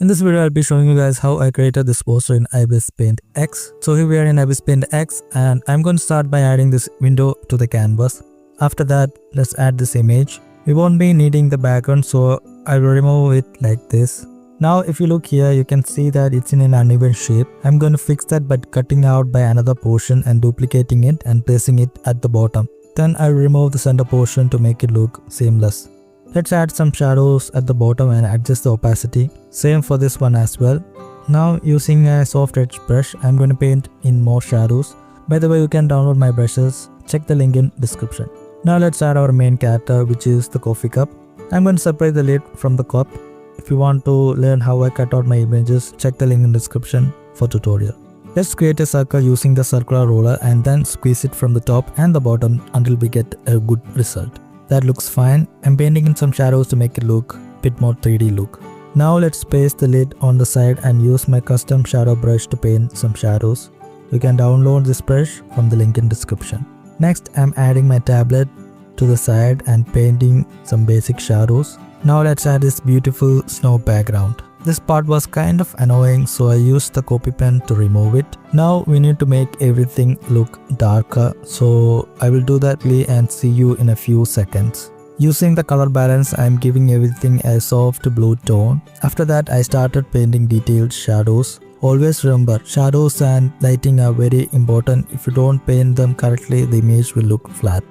In this video, I'll be showing you guys how I created this poster in Ibispaint X. So here we are in Ibispaint X and I'm going to start by adding this window to the canvas. After that, let's add this image. We won't be needing the background, so I will remove it like this. Now if you look here, you can see that it's in an uneven shape. I'm going to fix that by cutting out by another portion and duplicating it and placing it at the bottom. Then I'll remove the center portion to make it look seamless. Let's add some shadows at the bottom and adjust the opacity. Same for this one as well. Now using a soft edge brush, I'm going to paint in more shadows. By the way, you can download my brushes. Check the link in description. Now let's add our main character, which is the coffee cup. I'm going to separate the lid from the cup. If you want to learn how I cut out my images, check the link in description for tutorial. Let's create a circle using the circular roller and then squeeze it from the top and the bottom until we get a good result. That looks fine. I'm painting in some shadows to make it look a bit more 3D look. Now let's paste the lid on the side and use my custom shadow brush to paint some shadows. You can download this brush from the link in description. Next, I'm adding my tablet to the side and painting some basic shadows. Now let's add this beautiful snow background. This part was kind of annoying, so I used the copy pen to remove it. Now we need to make everything look darker, so I will do that and see you in a few seconds. Using the color balance, I am giving everything a soft blue tone. After that, I started painting detailed shadows. Always remember, shadows and lighting are very important. If you don't paint them correctly, the image will look flat.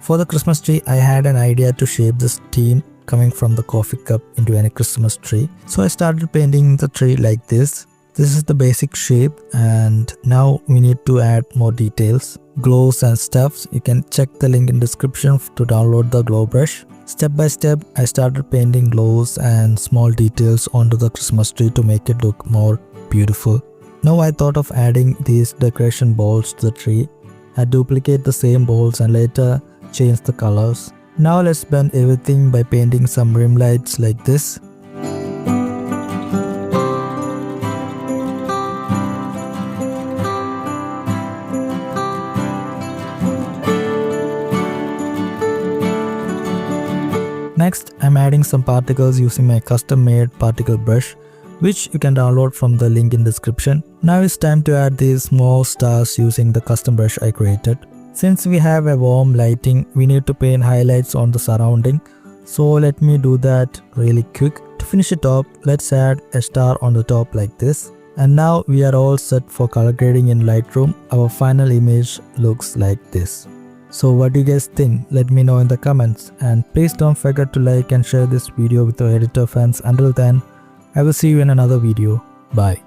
For the Christmas tree, I had an idea to shape this theme coming from the coffee cup into a Christmas tree. So I started painting the tree like this. This is the basic shape and now we need to add more details. Glows and stuffs. You can check the link in description to download the glow brush. Step by step, I started painting glows and small details onto the Christmas tree to make it look more beautiful. Now I thought of adding these decoration balls to the tree. I duplicate the same balls and later change the colors. Now let's blend everything by painting some rim lights like this. Next, I'm adding some particles using my custom made particle brush, which you can download from the link in description. Now it's time to add these small stars using the custom brush I created. Since we have a warm lighting, we need to paint highlights on the surrounding. So let me do that really quick. To finish it up, let's add a star on the top like this. And now we are all set for color grading in Lightroom. Our final image looks like this. So what do you guys think? Let me know in the comments. And please don't forget to like and share this video with your editor friends. Until then, I will see you in another video. Bye.